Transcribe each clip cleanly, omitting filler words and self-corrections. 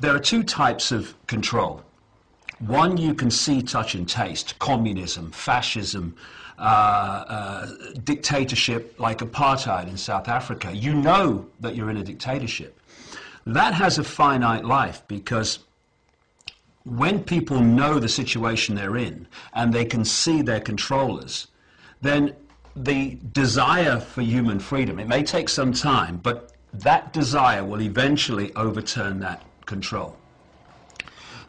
There are two types of control. One you can see, touch, and taste: communism, fascism, dictatorship like apartheid in South Africa. You know that you're in a dictatorship. That has a finite life, because when people know the situation they're in and they can see their controllers, then the desire for human freedom, it may take some time, but that desire will eventually overturn that control.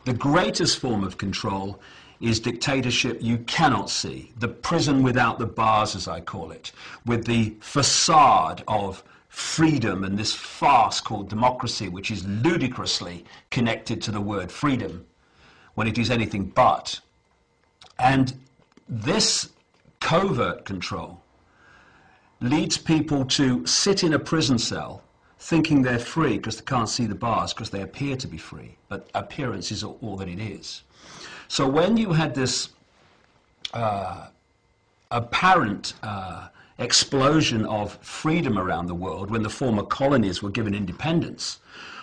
The greatest form of control is dictatorship you cannot see, the prison without the bars, as I call it, with the facade of freedom and this farce called democracy, which is ludicrously connected to the word freedom when it is anything but. And this covert control leads people to sit in a prison cell thinking they're free because they can't see the bars, because they appear to be free, but appearance is all that it is. So when you had this apparent explosion of freedom around the world, when the former colonies were given independence,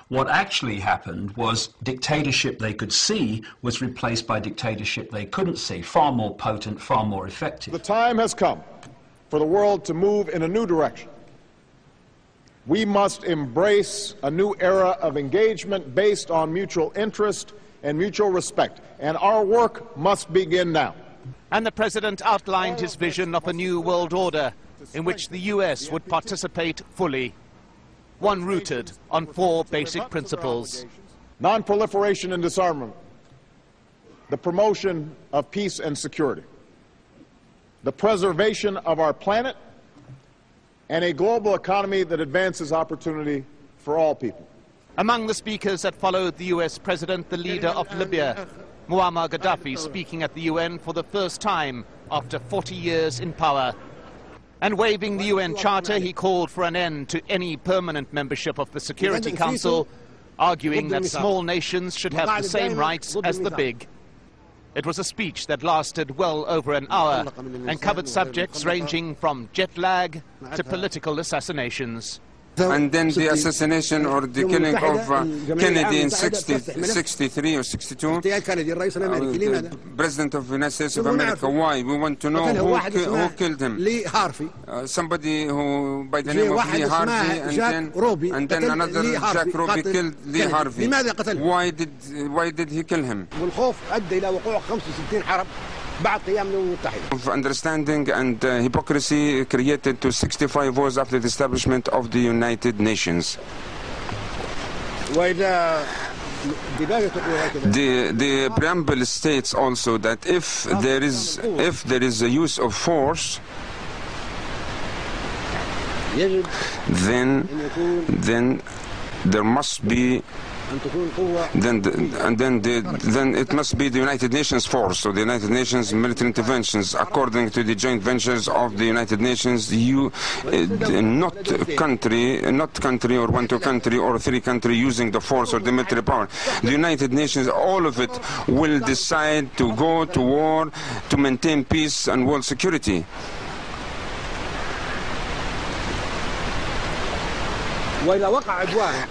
what actually happened was dictatorship they could see was replaced by dictatorship they couldn't see, far more potent, far more effective. The time has come for the world to move in a new direction. We must embrace a new era of engagement based on mutual interest and mutual respect, and our work must begin now. And the President outlined his vision of a new world order in which the US would participate fully, one rooted on 4 basic principles: non-proliferation and disarmament, the promotion of peace and security, the preservation of our planet, and a global economy that advances opportunity for all people. Among the speakers that followed the US President, the leader of Libya, Muammar Gaddafi, speaking at the UN for the first time after 40 years in power. And waiving the UN Charter, he called for an end to any permanent membership of the Security Council, arguing that small nations should have the same rights as the big. It was a speech that lasted well over an hour and covered subjects ranging from jet lag to political assassinations. And then the assassination or the killing of Kennedy in 63 or 62, the President of the United States of America. Why? We want to know who killed him. Somebody who, by the name of Lee Harvey, and then another Jack Ruby killed Lee Harvey. Why did he kill him? Of understanding and hypocrisy created to 65 wars after the establishment of the United Nations. The preamble states also that if there is a use of force, then there must be then it must be the United Nations force, or the United Nations military interventions, according to the joint ventures of the United Nations. Not country or 1, 2 country or 3 country using the force or the military power. The United Nations, all of it, will decide to go to war to maintain peace and world security.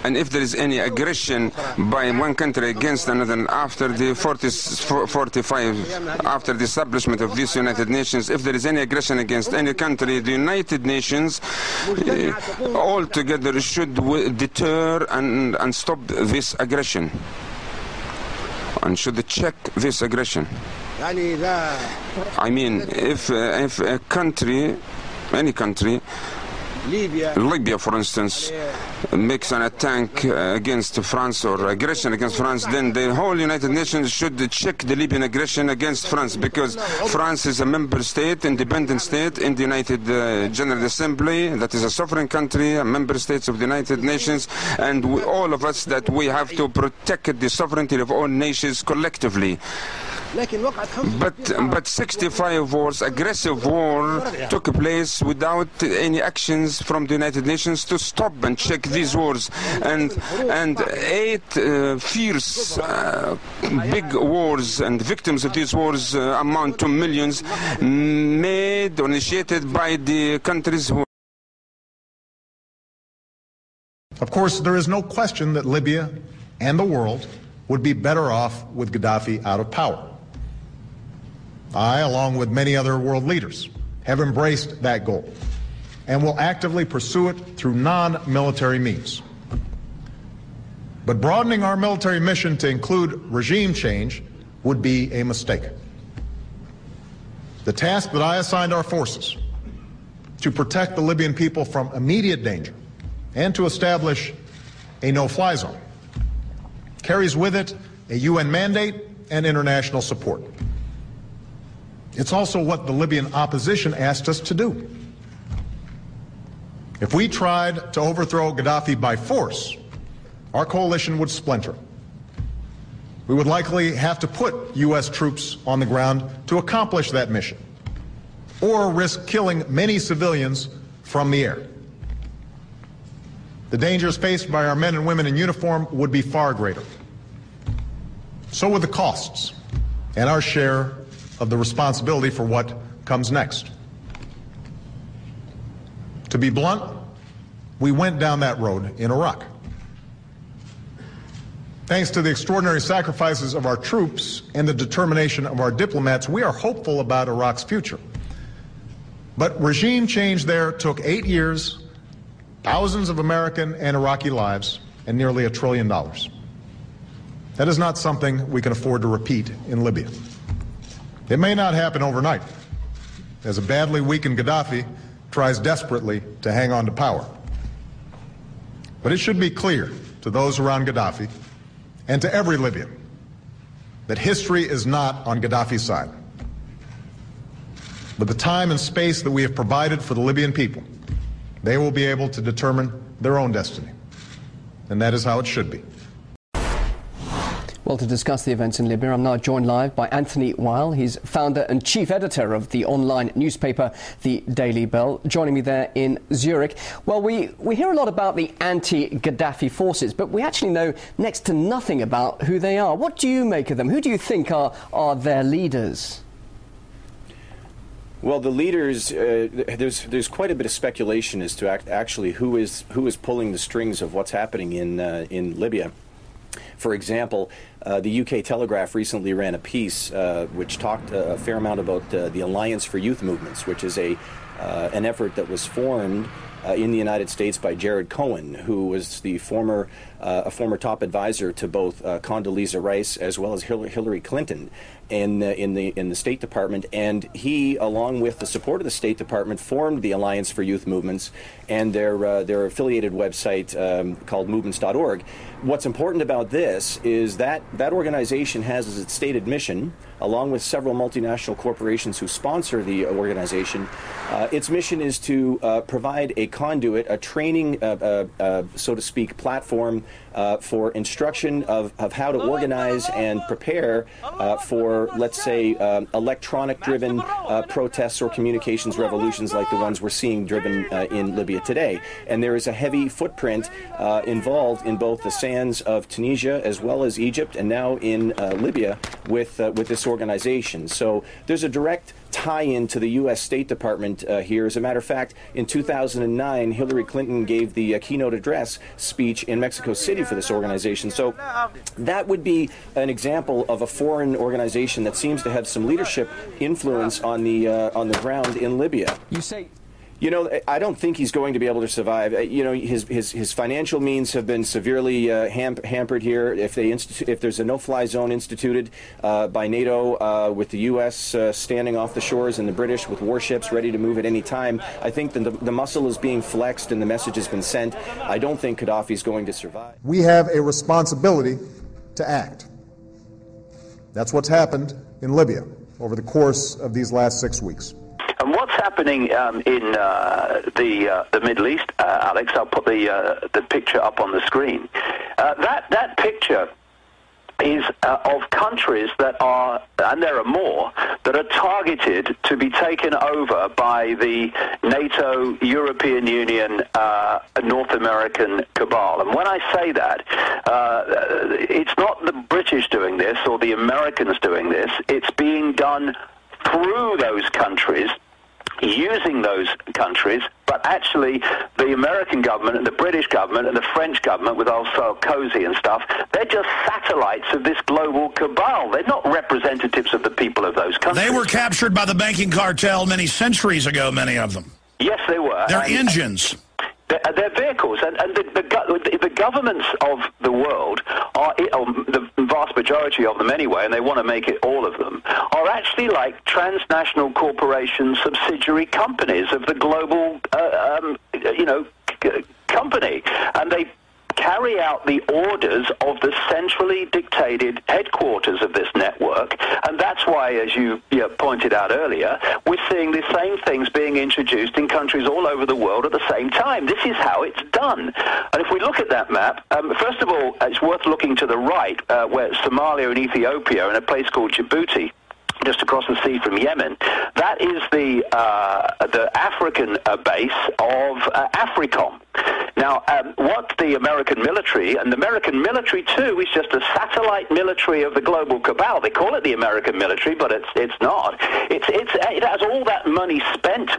And if there is any aggression by one country against another after the 45, after the establishment of this United Nations, if there is any aggression against any country, the United Nations altogether should deter and stop this aggression, and should check this aggression. I mean, if a country, any country, Libya, for instance, makes an attack against France or aggression against France, then the whole United Nations should check the Libyan aggression against France, because France is a member state, independent state in the United General Assembly, that is a sovereign country, a member state of the United Nations, and all of us that we have to protect the sovereignty of all nations collectively. But 65 wars, aggressive war, took place without any actions from the United Nations to stop and check these wars. And 8 fierce, big wars, and victims of these wars amount to millions, made or initiated by the countries who... Of course, there is no question that Libya and the world would be better off with Gaddafi out of power. I, along with many other world leaders, have embraced that goal and will actively pursue it through non-military means. But broadening our military mission to include regime change would be a mistake. The task that I assigned our forces to protect the Libyan people from immediate danger and to establish a no-fly zone carries with it a UN mandate and international support. It's also what the Libyan opposition asked us to do. If we tried to overthrow Gaddafi by force, our coalition would splinter. We would likely have to put U.S. troops on the ground to accomplish that mission, or risk killing many civilians from the air. The dangers faced by our men and women in uniform would be far greater. So would the costs and our share of the responsibility for what comes next. To be blunt, we went down that road in Iraq. Thanks to the extraordinary sacrifices of our troops and the determination of our diplomats, we are hopeful about Iraq's future. But regime change there took 8 years, thousands of American and Iraqi lives, and nearly $1 trillion. That is not something we can afford to repeat in Libya. It may not happen overnight, as a badly weakened Gaddafi tries desperately to hang on to power. But it should be clear to those around Gaddafi and to every Libyan that history is not on Gaddafi's side. With the time and space that we have provided for the Libyan people, they will be able to determine their own destiny. And that is how it should be. Well, to discuss the events in Libya, I'm now joined live by Anthony Weil. He's founder and chief editor of the online newspaper, The Daily Bell, joining me there in Zurich. Well, we hear a lot about the anti-Gaddafi forces, but we actually know next to nothing about who they are. What do you make of them? Who do you think are their leaders? Well, the leaders, there's quite a bit of speculation as to actually who is pulling the strings of what's happening in Libya. For example, the UK Telegraph recently ran a piece which talked a fair amount about the Alliance for Youth Movements, which is an effort that was formed in the United States by Jared Cohen, who was the former top advisor to both Condoleezza Rice as well as Hillary Clinton in the State Department, and he, along with the support of the State Department, formed the Alliance for Youth Movements and their affiliated website called movements.org. What's important about this is that that organization has as its stated mission, along with several multinational corporations who sponsor the organization, its mission is to provide a conduit, a training, so to speak, platform for instruction of how to organize and prepare for, let's say, electronic-driven protests or communications revolutions like the ones we're seeing driven in Libya today. And there is a heavy footprint involved in both the sands of Tunisia as well as Egypt and now in Libya with this organization. So there's a direct tie-in to the U.S. State Department here. As a matter of fact, in 2009, Hillary Clinton gave the keynote address speech in Mexico City for this organization. So that would be an example of a foreign organization that seems to have some leadership influence on the ground in Libya. You say... You know, I don't think he's going to be able to survive. You know, his financial means have been severely hampered here. If there's a no-fly zone instituted by NATO with the U.S. Standing off the shores and the British with warships ready to move at any time, I think the muscle is being flexed and the message has been sent. I don't think Gaddafi's going to survive. We have a responsibility to act. That's what's happened in Libya over the course of these last 6 weeks. And what's happening in the Middle East, Alex? I'll put the picture up on the screen. That picture is of countries that are, and there are more, that are targeted to be taken over by the NATO, European Union, North American cabal. And when I say that, it's not the British doing this or the Americans doing this. It's being done through those countries using those countries, but actually the American government and the British government and the French government with old Sarkozy and stuff, they're just satellites of this global cabal. They're not representatives of the people of those countries. They were captured by the banking cartel many centuries ago, many of them. Yes, they were. They're engines. They're vehicles, and the governments of the world, the vast majority of them anyway, and they want to make it all of them, are actually like transnational corporation subsidiary companies of the global, company, and they carry out the orders of the centrally dictated headquarters of this network, and that's why, as you pointed out earlier, we're seeing the same things being introduced in countries all over the world at the same time. This is how it's done. And if we look at that map, first of all, it's worth looking to the right, where Somalia and Ethiopia and a place called Djibouti, just across the sea from Yemen. That is the African base of AFRICOM. Now, what the American military, and the American military too, is just a satellite military of the global cabal. They call it the American military, but it's not. It has all that money spent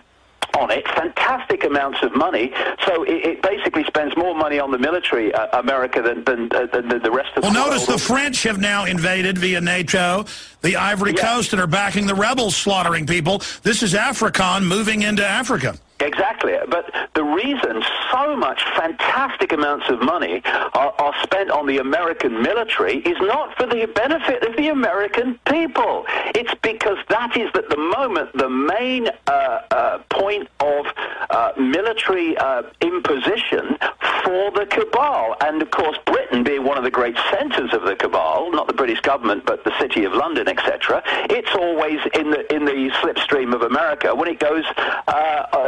on it, fantastic amounts of money. So it basically spends more money on the military, America, than the rest of the world. Well, notice the French have now invaded via NATO the Ivory Coast and are backing the rebels slaughtering people. This is AFRICOM moving into Africa. Exactly, but the reason so much fantastic amounts of money are spent on the American military is not for the benefit of the American people. It's because that is at the moment the main point of military imposition for the cabal. And of course, Britain being one of the great centres of the cabal, not the British government, but the City of London, etc., it's always in the slipstream of America when it goes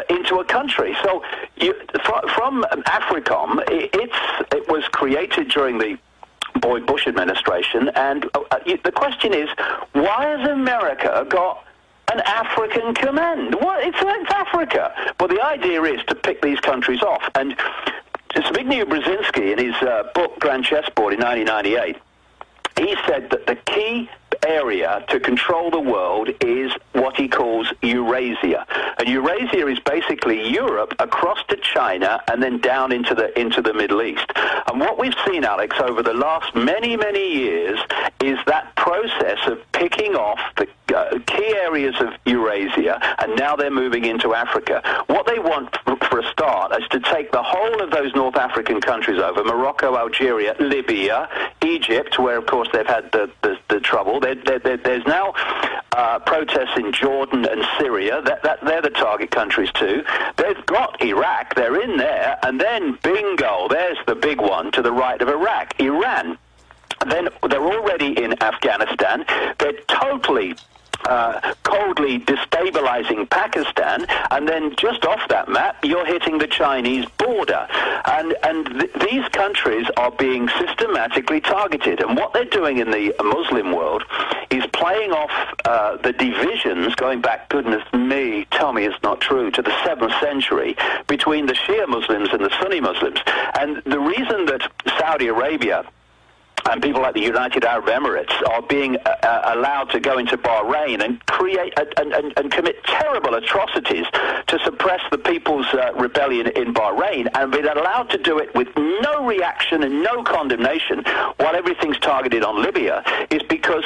into a country. So from AFRICOM, it was created during the Boyd Bush administration, and the question is, why has America got an African command? Well, it's Africa. Well, the idea is to pick these countries off, and Zbigniew Brzezinski, in his book Grand Chessboard in 1998, he said that the key area to control the world is what he calls Eurasia. And Eurasia is basically Europe across to China and then down into the Middle East. And what we've seen, Alex, over the last many, many years is that process of picking off the key areas of Eurasia, and now they're moving into Africa. What they want, for a start, is to take the whole of those North African countries over, Morocco, Algeria, Libya, Egypt, where, of course, they've had the trouble. There's now protests in Jordan and Syria. They're the target countries too. They've got Iraq. They're in there. And then, bingo, there's the big one to the right of Iraq, Iran. Then they're already in Afghanistan. They're totally coldly destabilizing Pakistan, and then just off that map you're hitting the Chinese border, and these countries are being systematically targeted. And what they're doing in the Muslim world is playing off the divisions going back, goodness me, tell me it's not true, to the 7th century between the Shia Muslims and the Sunni Muslims. And the reason that Saudi Arabia and people like the United Arab Emirates are being allowed to go into Bahrain and create and commit terrible atrocities to suppress the people's rebellion in Bahrain, and been allowed to do it with no reaction and no condemnation while everything's targeted on Libya, is because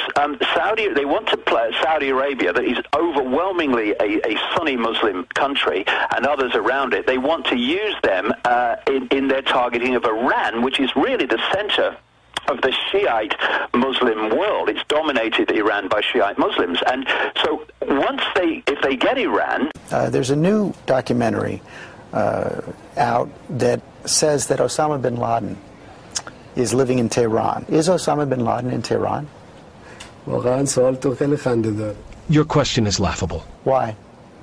they want to play Saudi Arabia, that is overwhelmingly a Sunni Muslim country, and others around it. They want to use them in their targeting of Iran, which is really the center of the Shiite Muslim world. It's dominated Iran by Shiite Muslims. And so if they get Iran... there's a new documentary out that says that Osama bin Laden is living in Tehran. Is Osama bin Laden in Tehran? Your question is laughable. Why?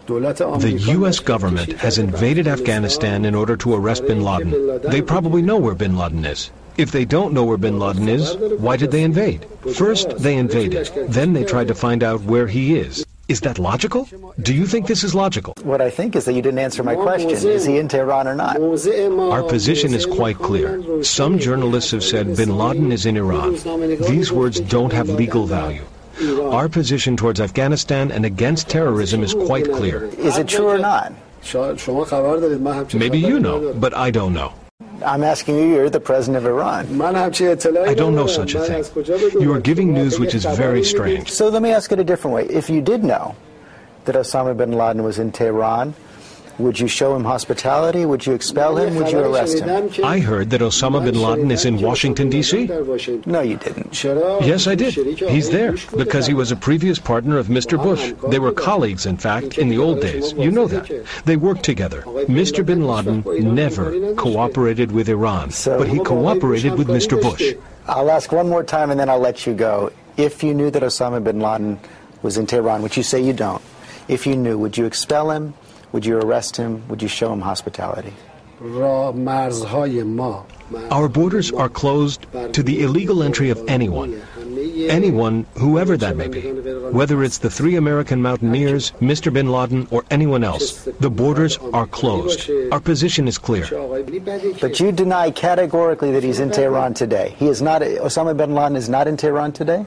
The U.S. government has invaded Afghanistan in order to arrest bin Laden. They probably know where bin Laden is. If they don't know where bin Laden is, why did they invade? First, they invaded. Then they tried to find out where he is. Is that logical? Do you think this is logical? What I think is that you didn't answer my question. Is he in Tehran or not? Our position is quite clear. Some journalists have said bin Laden is in Iran. These words don't have legal value. Our position towards Afghanistan and against terrorism is quite clear. Is it true or not? Maybe you know, but I don't know. I'm asking you, you're the president of Iran. I don't know such a thing. You are giving news which is very strange. So let me ask it a different way. If you did know that Osama bin Laden was in Tehran, would you show him hospitality? Would you expel him? Would you arrest him? I heard that Osama bin Laden is in Washington, D.C. No, you didn't. Yes, I did. He's there because he was a previous partner of Mr. Bush. They were colleagues, in fact, in the old days. You know that. They worked together. Mr. bin Laden never cooperated with Iran, but he cooperated with Mr. Bush. I'll ask one more time and then I'll let you go. If you knew that Osama bin Laden was in Tehran, which you say you don't, if you knew, would you expel him? Would you arrest him? Would you show him hospitality? Our borders are closed to the illegal entry of anyone. Anyone, whoever that may be. Whether it's the 3 American mountaineers, Mr. bin Laden, or anyone else. The borders are closed. Our position is clear. But you deny categorically that he's in Tehran today. He is not. Osama bin Laden is not in Tehran today?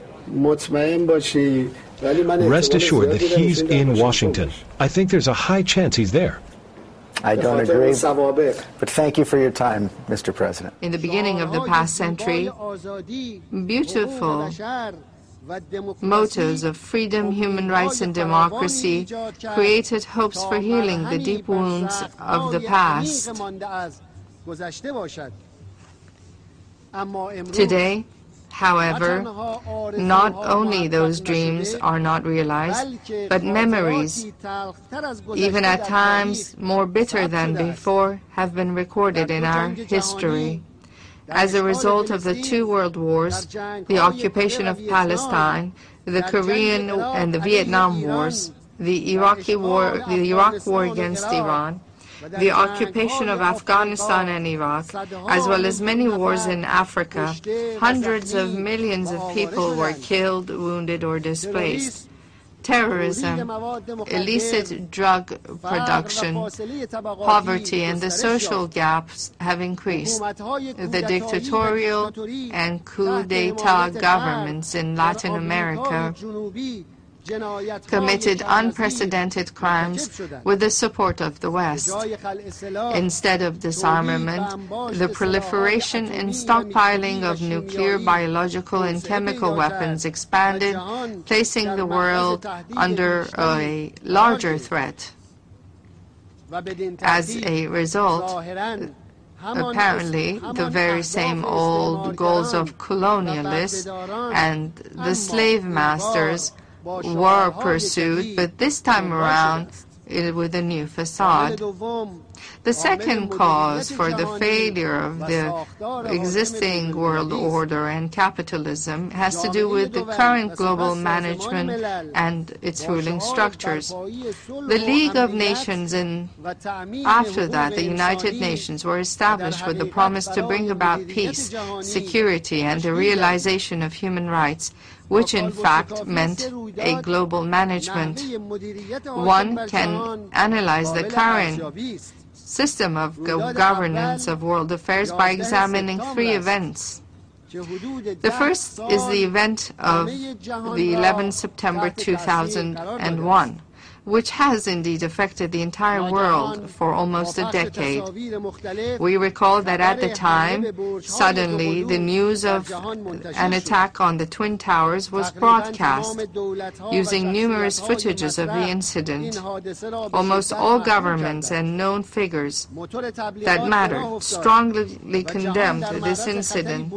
Rest assured that he's in Washington. I think there's a high chance he's there. I don't agree, but thank you for your time, Mr. President. In the beginning of the past century, beautiful mottos of freedom, human rights, and democracy created hopes for healing the deep wounds of the past. Today, however, not only those dreams are not realized, but memories, even at times more bitter than before, have been recorded in our history. As a result of the 2 world wars, the occupation of Palestine, the Korean and the Vietnam wars, the Iraq war against Iran, the occupation of Afghanistan and Iraq, as well as many wars in Africa, hundreds of millions of people were killed, wounded, or displaced. Terrorism, illicit drug production, poverty, and the social gaps have increased. The dictatorial and coup d'etat governments in Latin America committed unprecedented crimes with the support of the West. Instead of disarmament, the proliferation and stockpiling of nuclear, biological, and chemical weapons expanded, placing the world under a larger threat. As a result, apparently, the very same old goals of colonialists and the slave masters were pursued, but this time around with a new facade. The second cause for the failure of the existing world order and capitalism has to do with the current global management and its ruling structures. The League of Nations and after that the United Nations were established with the promise to bring about peace, security, and the realization of human rights, which in fact meant a global management. One can analyze the current system of governance of world affairs by examining 3 events. The first is the event of the 11th September 2001, which has indeed affected the entire world for almost a decade. We recall that at the time, suddenly the news of an attack on the Twin Towers was broadcast, using numerous footages of the incident. Almost all governments and known figures that mattered strongly condemned this incident.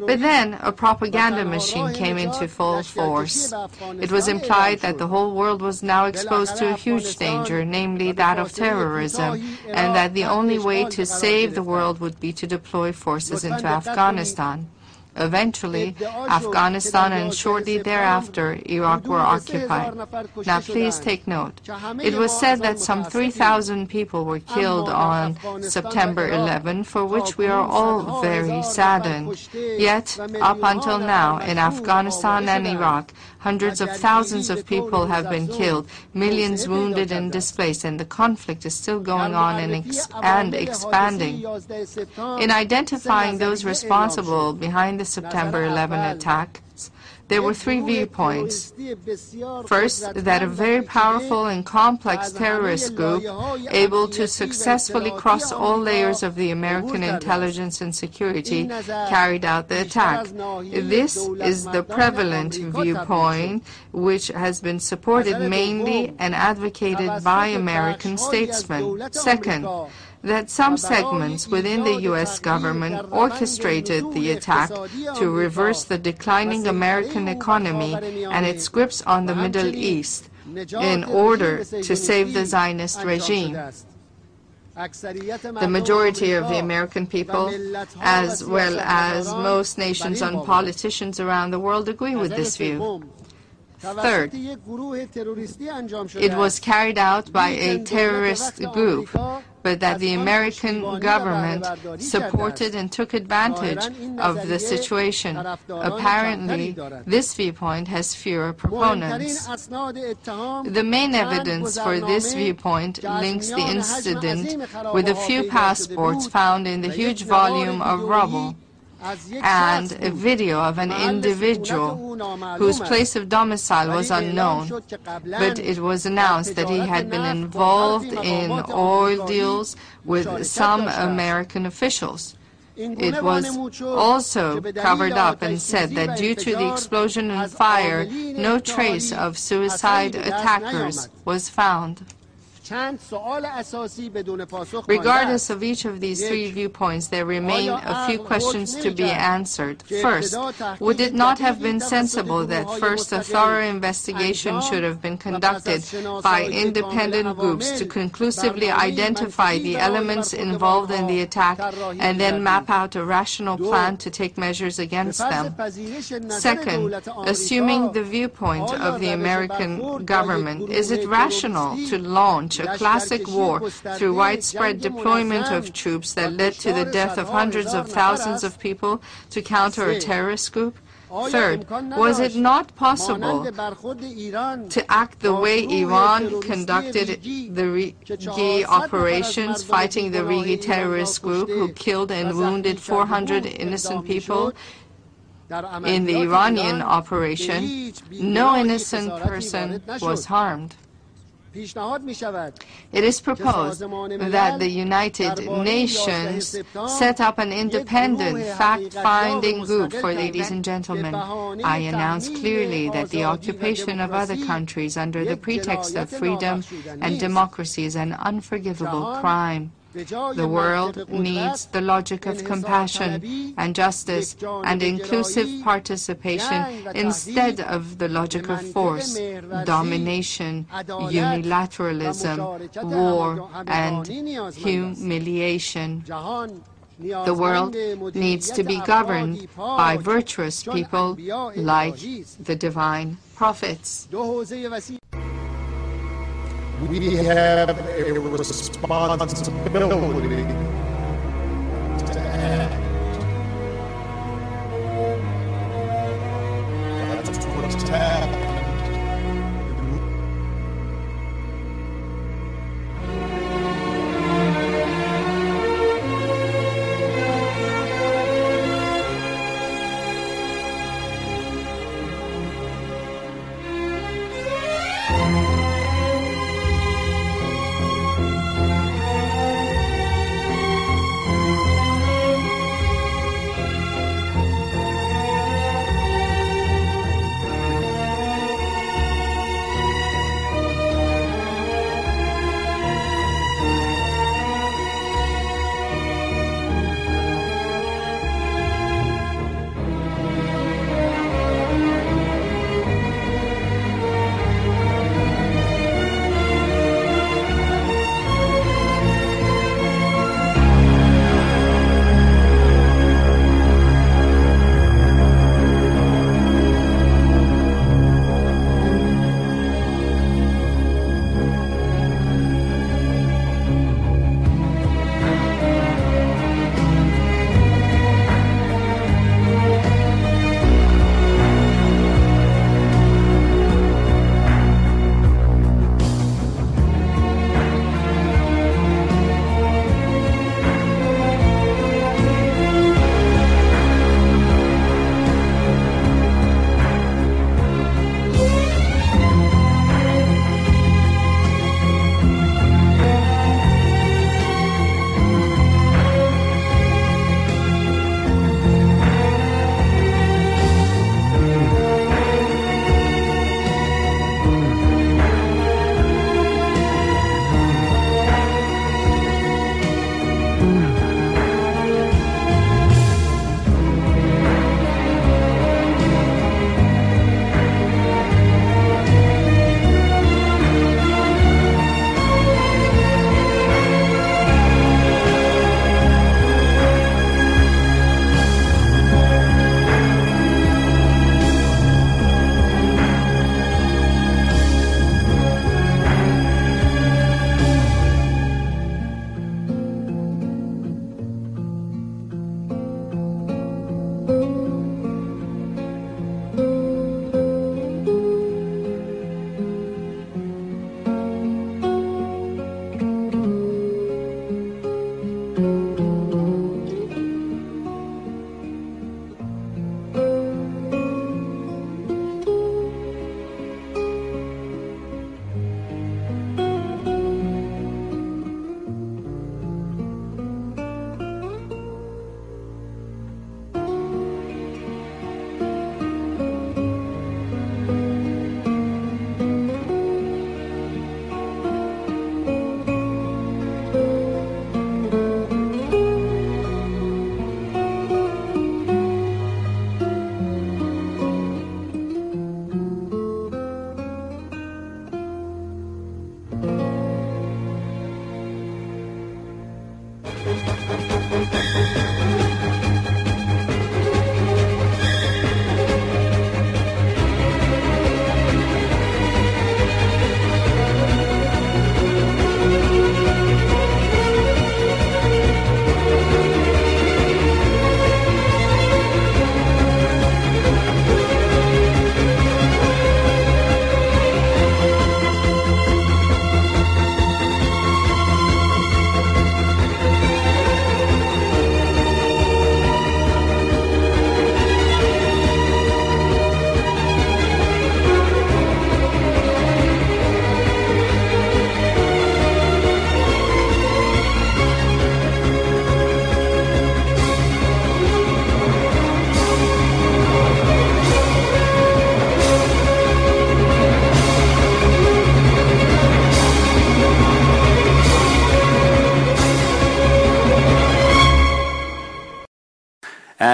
But then a propaganda machine came into full force. It was implied that the whole world was now exposed to a huge danger, namely that of terrorism, and that the only way to save the world would be to deploy forces into Afghanistan. Eventually, Afghanistan and shortly thereafter, Iraq were occupied. Now please take note. It was said that some 3,000 people were killed on September 11, for which we are all very saddened. Yet, up until now, in Afghanistan and Iraq, hundreds of thousands of people have been killed, millions wounded and displaced, and the conflict is still going on and expanding. In identifying those responsible behind the September 11 attack, There were three viewpoints. First, that a very powerful and complex terrorist group able to successfully cross all layers of the American intelligence and security carried out the attack. This is the prevalent viewpoint, which has been supported mainly and advocated by American statesmen. Second, that some segments within the U.S. government orchestrated the attack to reverse the declining American economy and its grips on the Middle East in order to save the Zionist regime. The majority of the American people, as well as most nations and politicians around the world, agree with this view. Third, it was carried out by a terrorist group, but that the American government supported and took advantage of the situation. Apparently, this viewpoint has fewer proponents. The main evidence for this viewpoint links the incident with a few passports found in the huge volume of rubble and a video of an individual whose place of domicile was unknown, but it was announced that he had been involved in oil deals with some American officials. It was also covered up and said that due to the explosion and fire, no trace of suicide attackers was found. Regardless of each of these three viewpoints, there remain a few questions to be answered. First, would it not have been sensible that first a thorough investigation should have been conducted by independent groups to conclusively identify the elements involved in the attack and then map out a rational plan to take measures against them? Second, assuming the viewpoint of the American government, is it rational to launch a classic war through widespread deployment of troops that led to the death of hundreds of thousands of people to counter a terrorist group? Third, was it not possible to act the way Iran conducted the Rigi operations, fighting the Rigi terrorist group who killed and wounded 400 innocent people? In the Iranian operation, no innocent person was harmed. It is proposed that the United Nations set up an independent fact-finding group for ladies and gentlemen. I announce clearly that the occupation of other countries under the pretext of freedom and democracy is an unforgivable crime. The world needs the logic of compassion and justice and inclusive participation instead of the logic of force, domination, unilateralism, war, and humiliation. The world needs to be governed by virtuous people like the divine prophets. We have a responsibility to act. That's what's happened.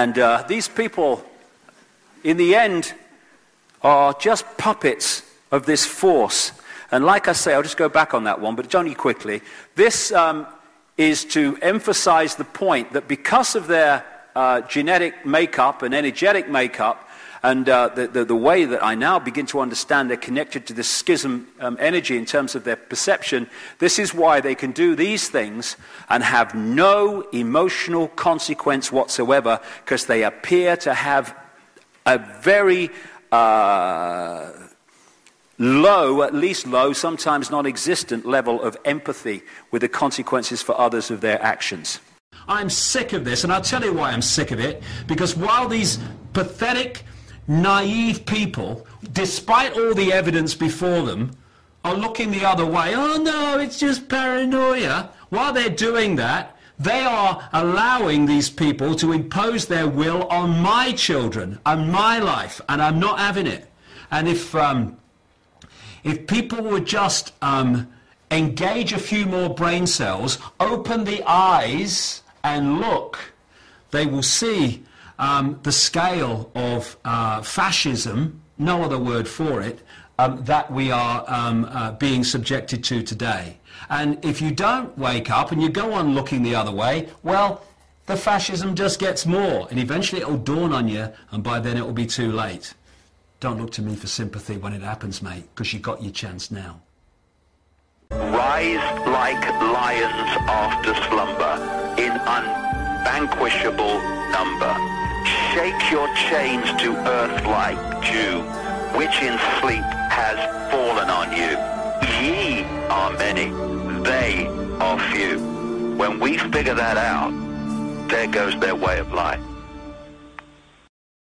And these people, in the end, are just puppets of this force. And like I say, I'll just go back on that one, but only quickly. This is to emphasize the point that because of their genetic makeup and energetic makeup, and the way that I now begin to understand they're connected to the schism energy in terms of their perception, this is why they can do these things and have no emotional consequence whatsoever, because they appear to have a very low, at least low, sometimes non-existent level of empathy with the consequences for others of their actions. I'm sick of this, and I'll tell you why I'm sick of it, because while these pathetic, naive people, despite all the evidence before them, are looking the other way, oh no, it's just paranoia, while they're doing that, they are allowing these people to impose their will on my children, on my life, and I'm not having it. And if people would just engage a few more brain cells, open the eyes and look, they will see the scale of fascism, no other word for it, that we are being subjected to today. And if you don't wake up and you go on looking the other way, well, the fascism just gets more, and eventually it will dawn on you, and by then it will be too late. Don't look to me for sympathy when it happens, mate, because you got your chance now. Rise like lions after slumber in unvanquishable number. Shake your chains to earth like dew, which in sleep has fallen on you. Ye are many, they are few. When we figure that out, there goes their way of life.